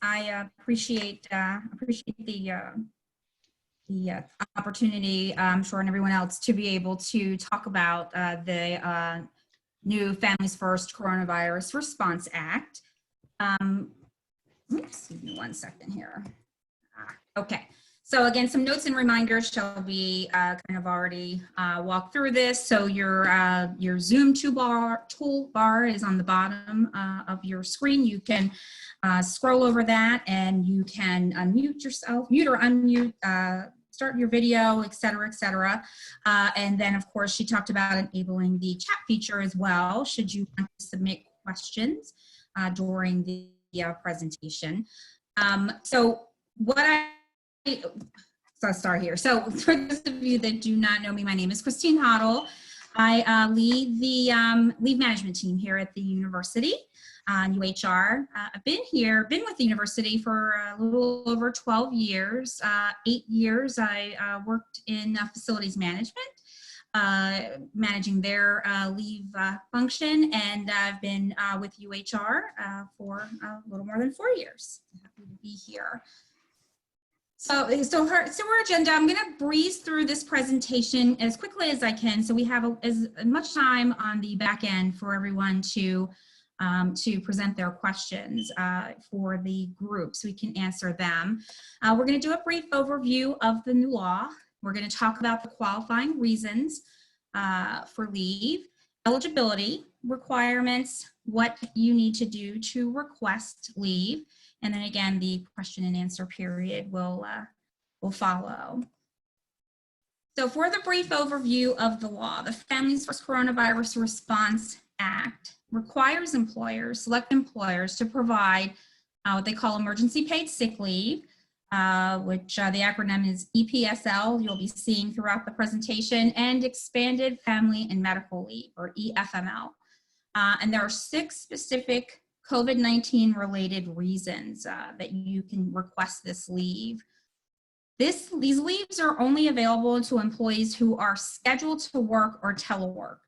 I appreciate the opportunity, I'm sure, and everyone else to be able to talk about the new Families First Coronavirus Response Act. Oops, give me one second here. Okay. So again, some notes and reminders. Shelby kind of already walked through this. So your Zoom toolbar is on the bottom of your screen. You can scroll over that and you can unmute yourself, mute or unmute, start your video, et cetera, et cetera. And then of course, she talked about enabling the chat feature as well, should you want to submit questions during the presentation. So I'll start here. So for those of you that do not know me, my name is Christine Hoddle. I lead the leave management team here at the university, UHR. I've been with the university for a little over 12 years. 8 years I worked in facilities management, managing their leave function, and I've been with UHR for a little more than 4 years. Happy to be here. So our agenda, I'm going to breeze through this presentation as quickly as I can, so we have as much time on the back end for everyone to present their questions for the group, so we can answer them. We're going to do a brief overview of the new law. We're going to talk about the qualifying reasons for leave, eligibility requirements, what you need to do to request leave, and then again, the question and answer period will follow. So for the brief overview of the law, the Families First Coronavirus Response Act requires employers, select employers, to provide what they call emergency paid sick leave, which the acronym is EPSL, you'll be seeing throughout the presentation, and expanded family and medical leave, or EFML. And there are 6 specific COVID-19 related reasons that you can request this leave. These leaves are only available to employees who are scheduled to work or telework.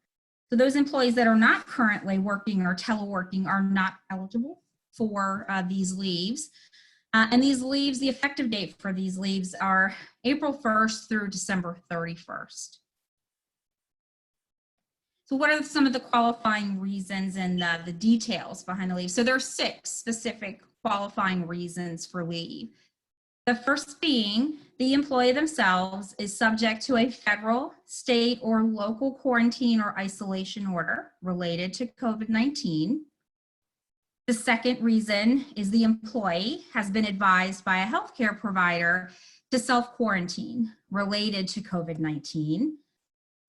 So those employees that are not currently working or teleworking are not eligible for these leaves. And these leaves, the effective date for these leaves are April 1st through December 31st. So what are some of the qualifying reasons and the details behind the leave? So there are 6 specific qualifying reasons for leave. The first being the employee themselves is subject to a federal, state, or local quarantine or isolation order related to COVID-19. The second reason is the employee has been advised by a healthcare provider to self-quarantine related to COVID-19.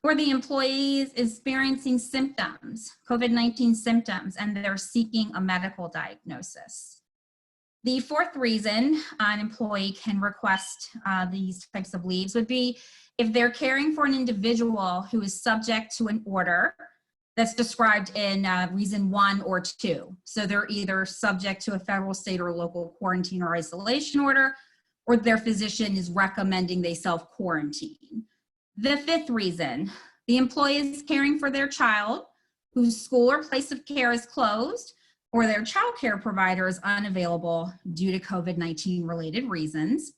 Or the employee is experiencing symptoms, COVID-19 symptoms, and they're seeking a medical diagnosis. The fourth reason an employee can request these types of leaves would be if they're caring for an individual who is subject to an order that's described in reason 1 or 2. So they're either subject to a federal, state, or local quarantine or isolation order, or their physician is recommending they self-quarantine. The fifth reason, the employee is caring for their child whose school or place of care is closed, or their child care provider is unavailable due to COVID-19 related reasons.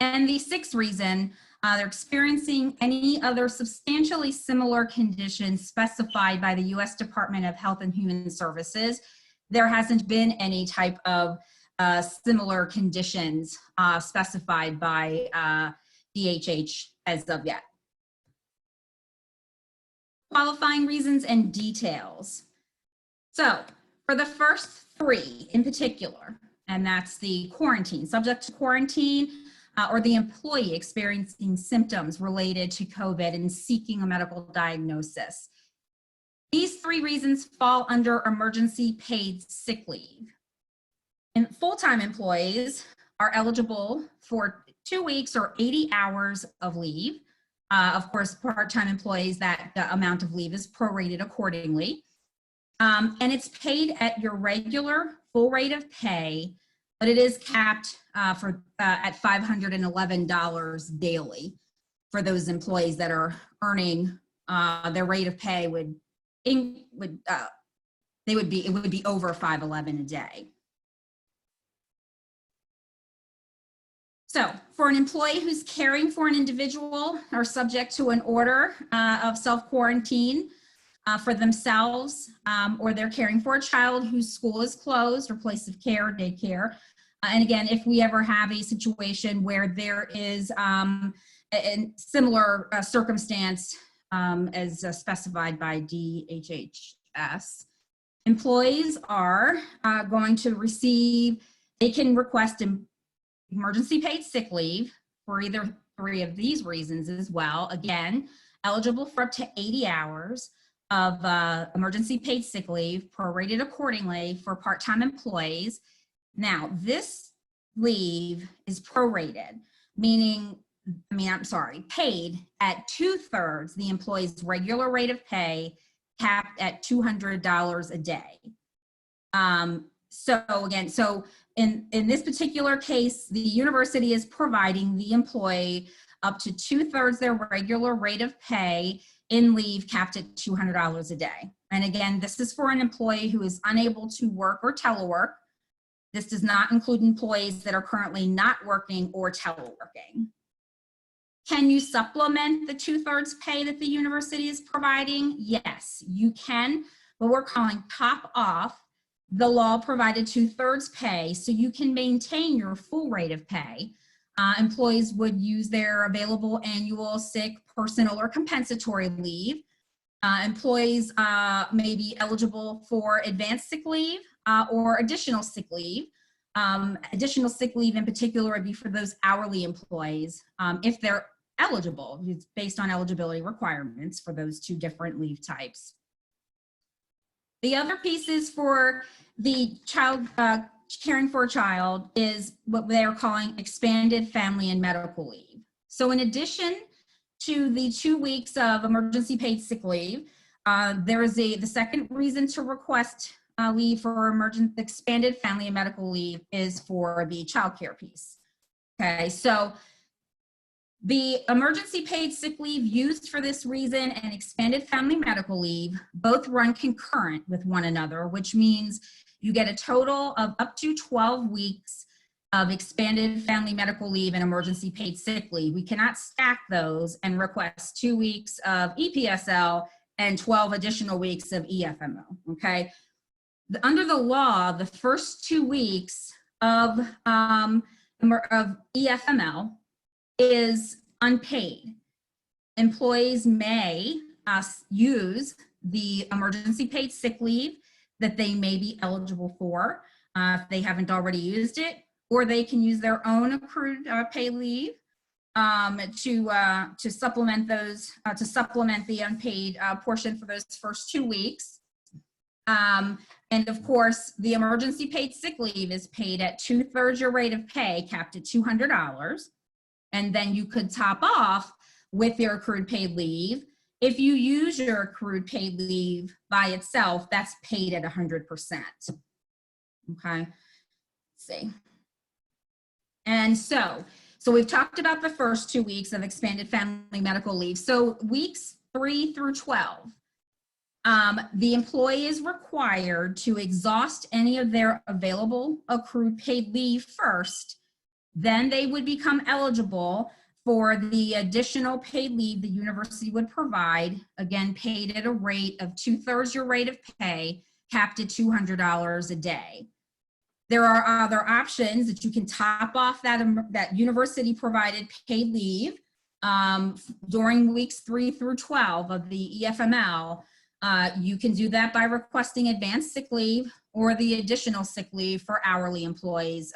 And the sixth reason, they're experiencing any other substantially similar conditions specified by the U.S. Department of Health and Human Services. There hasn't been any type of similar conditions specified by DHH as of yet. Qualifying reasons and details. So for the first 3 in particular, and that's the quarantine, subject to quarantine, or the employee experiencing symptoms related to COVID and seeking a medical diagnosis. These 3 reasons fall under emergency paid sick leave. And full-time employees are eligible for 2 weeks or 80 hours of leave. Of course, part-time employees, that the amount of leave is prorated accordingly. And it's paid at your regular full rate of pay, but it is capped at $511 daily for those employees that are earning their rate of pay it would be over $511 a day. So for an employee who's caring for an individual or subject to an order of self-quarantine for themselves, or they're caring for a child whose school is closed or place of care, daycare. And again, if we ever have a situation where there is a similar circumstance as specified by DHHS, employees are going to receive, they can request emergency paid sick leave for either 3 of these reasons as well. Again, eligible for up to 80 hours of emergency paid sick leave, prorated accordingly for part-time employees. Now, this leave is prorated, meaning, paid at 2/3 the employee's regular rate of pay, capped at $200 a day. So in this particular case, the university is providing the employee up to 2/3 their regular rate of pay in leave capped at $200 a day. And again, this is for an employee who is unable to work or telework. This does not include employees that are currently not working or teleworking. Can you supplement the 2/3 pay that the university is providing? Yes, you can, but we're calling top off the law provided 2/3 pay so you can maintain your full rate of pay. Employees would use their available annual sick, personal, or compensatory leave. Employees may be eligible for advanced sick leave or additional sick leave. Additional sick leave in particular would be for those hourly employees if they're eligible. It's based on eligibility requirements for those 2 different leave types. The other pieces for the child caring for a child is what they are calling expanded family and medical leave. So in addition to the 2 weeks of emergency paid sick leave, there is the second reason to request leave for expanded family and medical leave is for the child care piece. Okay, so the emergency paid sick leave used for this reason and expanded family medical leave both run concurrent with one another, which means you get a total of up to 12 weeks of expanded family medical leave and emergency paid sick leave. We cannot stack those and request 2 weeks of EPSL and 12 additional weeks of EFMO, okay? Under the law, the first 2 weeks of EFML is unpaid. Employees may use the emergency paid sick leave that they may be eligible for if they haven't already used it, or they can use their own accrued pay leave to supplement those, to supplement the unpaid portion for those first 2 weeks. And of course, the emergency paid sick leave is paid at 2/3 your rate of pay, capped at $200. And then you could top off with your accrued paid leave. If you use your accrued paid leave by itself, that's paid at 100%. Okay, let's see. And so we've talked about the first 2 weeks of expanded family medical leave. So weeks 3 through 12, the employee is required to exhaust any of their available accrued paid leave first. Then they would become eligible for the additional paid leave the university would provide, again, paid at a rate of 2/3 your rate of pay, capped at $200 a day. There are other options that you can top off that university provided paid leave during weeks 3 through 12 of the EFML. You can do that by requesting advanced sick leave or the additional sick leave for hourly employees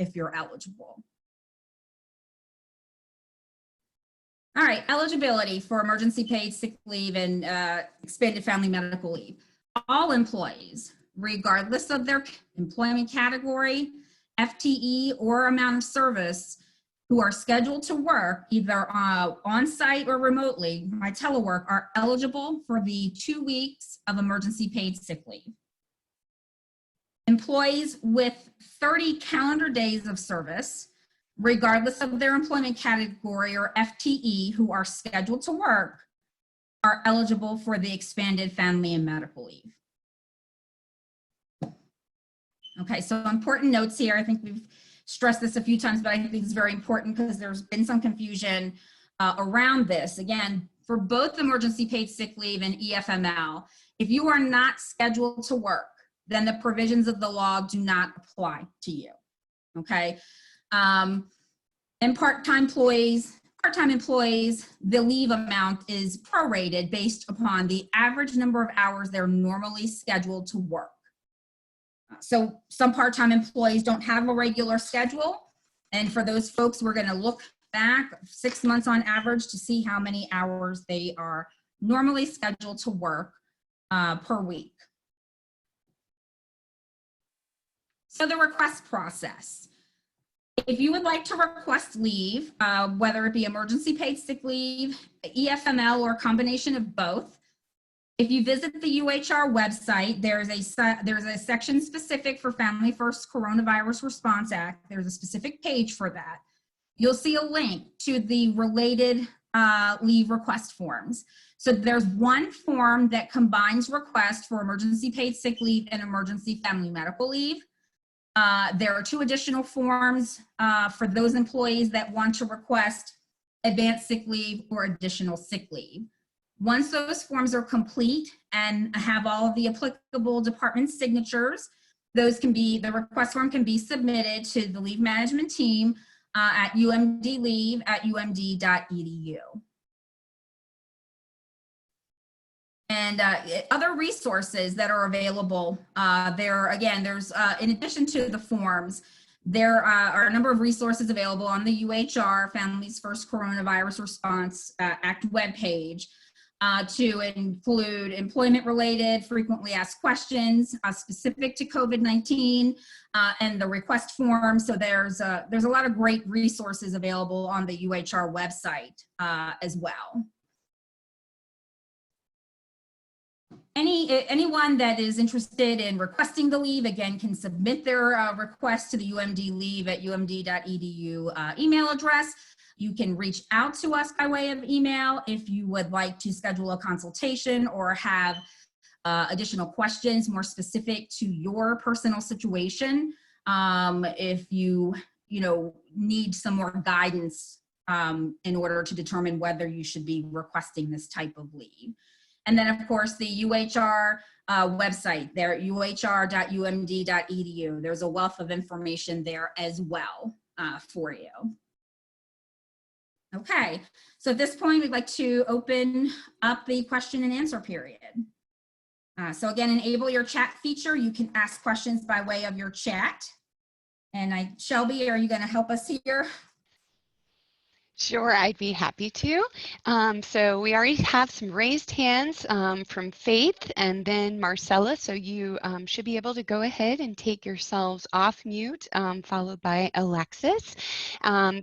if you're eligible. All right, eligibility for emergency paid sick leave and expanded family medical leave. All employees, regardless of their employment category, FTE, or amount of service, who are scheduled to work either on-site or remotely by telework, are eligible for the 2 weeks of emergency paid sick leave. Employees with 30 calendar days of service, regardless of their employment category or FTE, who are scheduled to work, are eligible for the expanded family and medical leave. Okay, so important notes here. I think we've stressed this a few times, but I think it's very important because there's been some confusion around this. Again, for both emergency paid sick leave and EFML, if you are not scheduled to work, then the provisions of the law do not apply to you, okay? And part-time employees, the leave amount is prorated based upon the average number of hours they're normally scheduled to work. So some part-time employees don't have a regular schedule. And for those folks, we're gonna look back 6 months on average to see how many hours they are normally scheduled to work per week. So the request process. If you would like to request leave, whether it be emergency paid sick leave, EFML, or a combination of both, if you visit the UHR website, there's a section specific for Family First Coronavirus Response Act. There's a specific page for that. You'll see a link to the related leave request forms. So there's one form that combines requests for emergency paid sick leave and emergency family medical leave. There are 2 additional forms for those employees that want to request advanced sick leave or additional sick leave. Once those forms are complete and have all of the applicable department signatures, the request form can be submitted to the leave management team at umdleave@umd.edu. And other resources that are available, there's in addition to the forms, there are a number of resources available on the UHR Families First Coronavirus Response Act webpage to include employment-related, frequently asked questions specific to COVID-19 and the request form. So there's a lot of great resources available on the UHR website as well. Anyone that is interested in requesting the leave, again, can submit their request to the umdleave@umd.edu email address. You can reach out to us by way of email if you would like to schedule a consultation or have additional questions more specific to your personal situation. If you need some more guidance in order to determine whether you should be requesting this type of leave. And then, of course, the UHR website there at uhr.umd.edu. There's a wealth of information there as well for you. Okay, so at this point, we'd like to open up the question and answer period. So again, enable your chat feature. You can ask questions by way of your chat. And Shelby, are you going to help us here? Sure, I'd be happy to. So we already have some raised hands from Faith and then Marcella. So you should be able to go ahead and take yourselves off mute, followed by Alexis.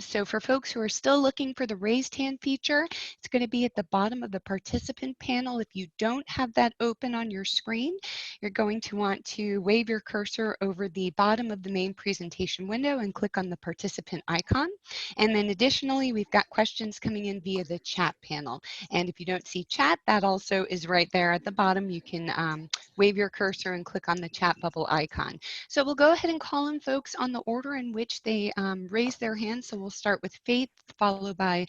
So for folks who are still looking for the raised hand feature, it's going to be at the bottom of the participant panel. If you don't have that open on your screen, you're going to want to wave your cursor over the bottom of the main presentation window and click on the participant icon. And then additionally, we've got questions coming in via the chat panel. And if you don't see chat, that also is right there at the bottom. You can wave your cursor and click on the chat bubble icon. So we'll go ahead and call in folks on the order in which they raise their hands. So we'll start with Faith, followed by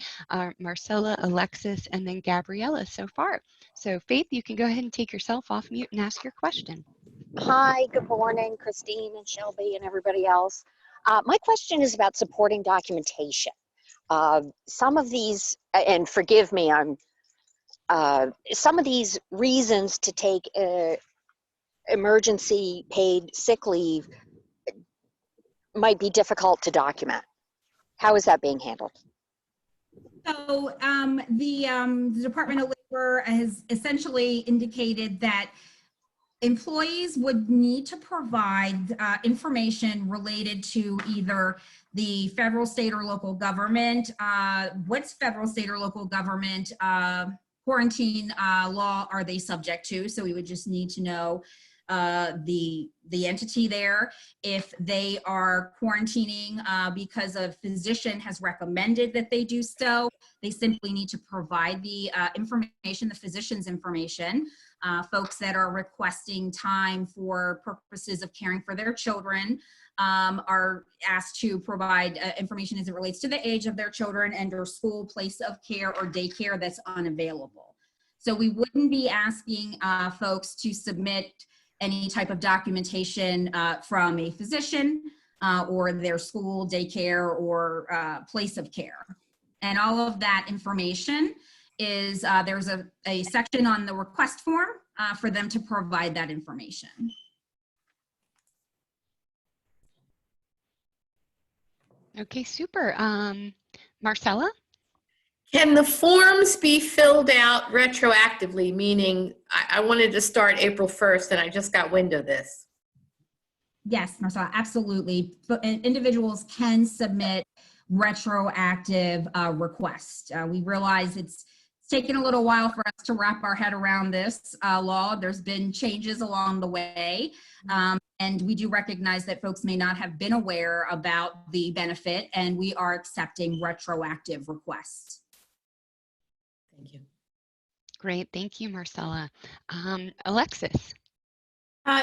Marcella, Alexis, and then Gabriella so far. So Faith, you can go ahead and take yourself off mute and ask your question. Hi, good morning, Christine and Shelby and everybody else. My question is about supporting documentation. Some of these, and forgive me, some of these reasons to take emergency paid sick leave might be difficult to document. How is that being handled? So the Department of Labor has essentially indicated that employees would need to provide information related to either the federal, state, or local government. What's federal, state, or local government quarantine law are they subject to? So we would just need to know the entity there. If they are quarantining because a physician has recommended that they do so, they simply need to provide the information, the physician's information. Folks that are requesting time for purposes of caring for their children, are asked to provide information as it relates to the age of their children and or school, place of care, or daycare that's unavailable. So we wouldn't be asking folks to submit any type of documentation from a physician or their school, daycare, or place of care. And all of that information is, there's a section on the request form for them to provide that information. Okay, super. Marcella? Can the forms be filled out retroactively, meaning I wanted to start April 1st and I just got wind of this? Yes, Marcella, absolutely. But individuals can submit retroactive requests. We realize it's taken a little while for us to wrap our head around this law. There's been changes along the way. And we do recognize that folks may not have been aware about the benefit, and we are accepting retroactive requests. Thank you. Great, thank you, Marcella. Alexis?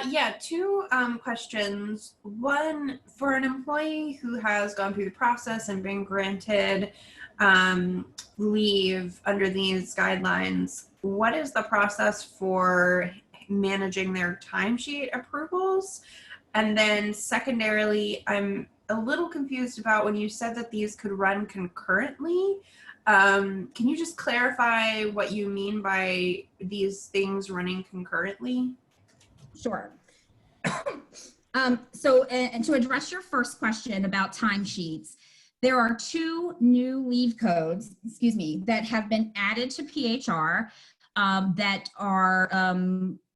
Yeah, two questions. One, for an employee who has gone through the process and been granted leave under these guidelines, what is the process for managing their timesheet approvals? And then secondarily, I'm a little confused about when you said that these could run concurrently. Can you just clarify what you mean by these things running concurrently? Sure. And to address your first question about timesheets, there are two new leave codes, that have been added to PHR that are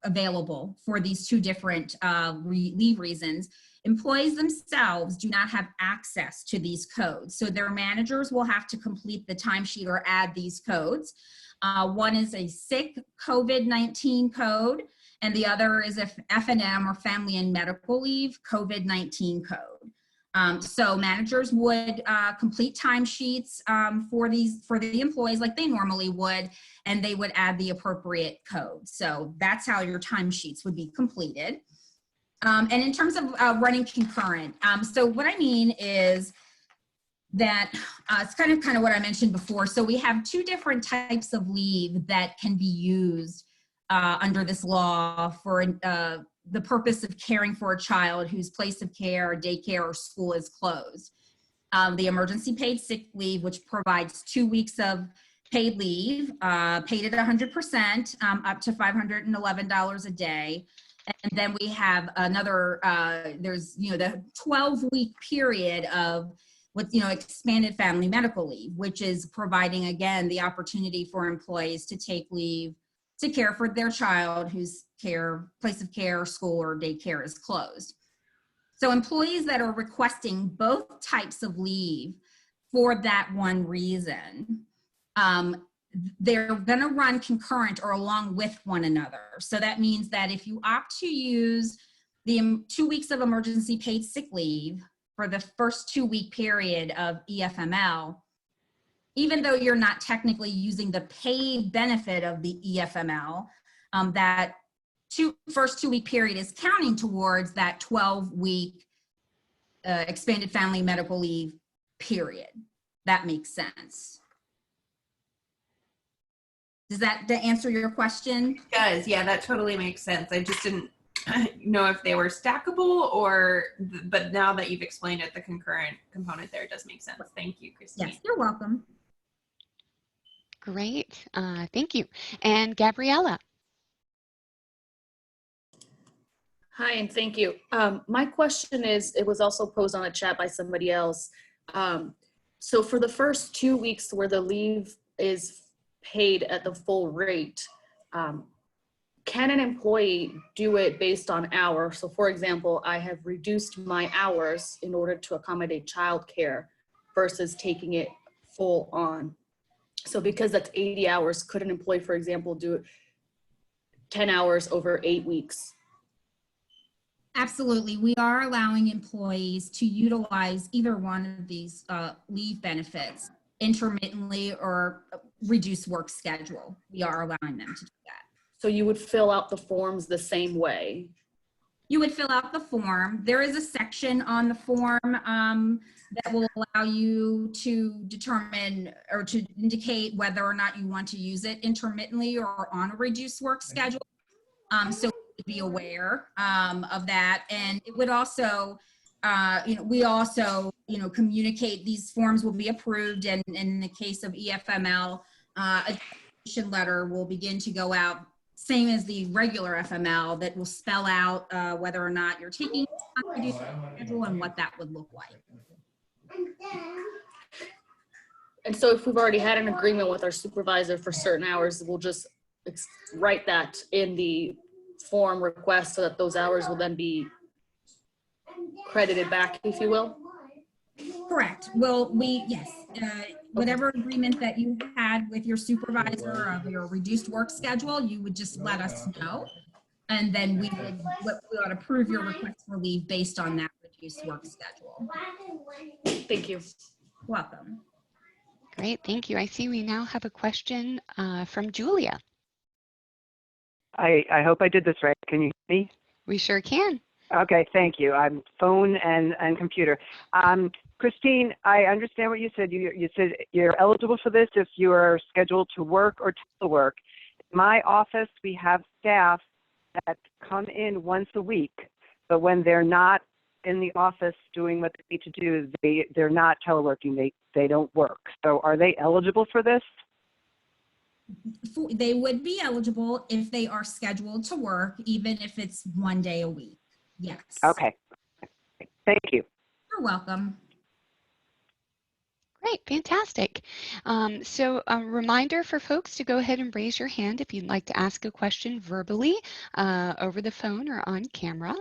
available for these two different leave reasons. Employees themselves do not have access to these codes, so their managers will have to complete the timesheet or add these codes. One is a sick COVID-19 code, and the other is a F&M or family and medical leave COVID-19 code. So managers would complete timesheets for the employees like they normally would, and they would add the appropriate code. So that's how your timesheets would be completed. And in terms of running concurrent, so what I mean is that it's kind of what I mentioned before. So we have two different types of leave that can be used under this law for the purpose of caring for a child whose place of care, daycare, or school is closed. The emergency paid sick leave, which provides 2 weeks of paid leave, paid at 100%, up to $511 a day. And then we have another, there's, the 12-week period of what's, expanded family medical leave, which is providing, again, the opportunity for employees to take leave to care for their child whose place of care, school, or daycare is closed. So employees that are requesting both types of leave for that one reason, they're going to run concurrent or along with one another. So that means that if you opt to use the 2 weeks of emergency paid sick leave for the first 2-week period of EFML, even though you're not technically using the paid benefit of the EFML, that first 2-week period is counting towards that 12-week expanded family medical leave period. That makes sense. Does that answer your question? It does. Yeah, that totally makes sense. I just didn't know if they were stackable or, but now that you've explained it, the concurrent component there does make sense. Thank you, Christine. Yes, you're welcome. Great, thank you. And Gabriella? Hi, and thank you. My question is, it was also posed on a chat by somebody else. So for the first 2 weeks where the leave is paid at the full rate, can an employee do it based on hours? So for example, I have reduced my hours in order to accommodate childcare versus taking it full on. So because that's 80 hours, could an employee, for example, do it 10 hours over 8 weeks? Absolutely. We are allowing employees to utilize either one of these leave benefits intermittently or reduce work schedule. We are allowing them to do that. So you would fill out the forms the same way? You would fill out the form. There is a section on the form that will allow you to determine or to indicate whether or not you want to use it intermittently or on a reduced work schedule. So be aware of that. And it would also, we also, communicate these forms will be approved. And in the case of EFML, a declaration letter will begin to go out, same as the regular FML, that will spell out whether or not you're taking on a reduced schedule and what that would look like. And so if we've already had an agreement with our supervisor for certain hours, we'll just write that in the form request so that those hours will then be credited back, if you will. Correct. Well, yes, whatever agreement that you had with your supervisor of your reduced work schedule, you would just let us know. And then we would approve your request for leave based on that reduced work schedule. Thank you. Welcome. Great, thank you. I see we now have a question from Julia. I hope I did this right. Can you hear me? We sure can. Okay, thank you. I'm phone and computer. Christine, I understand what you said. You said you're eligible for this if you are scheduled to work or telework. In my office, we have staff that come in once a week, but when they're not in the office doing what they need to do, they're not teleworking. They don't work. So are they eligible for this? They would be eligible if they are scheduled to work, even if it's one day a week. Yes. Okay. Thank you. You're welcome. Great, fantastic. So a reminder for folks to go ahead and raise your hand if you'd like to ask a question verbally over the phone or on camera.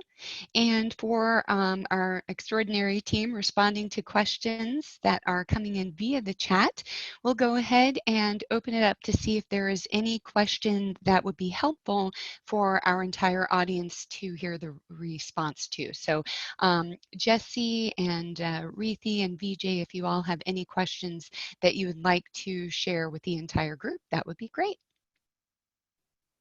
And for our extraordinary team responding to questions that are coming in via the chat, we'll go ahead and open it up to see if there is any question that would be helpful for our entire audience to hear the response to. So Jesse and Reethi and VJ, if you all have any questions that you would like to share with the entire group, that would be great.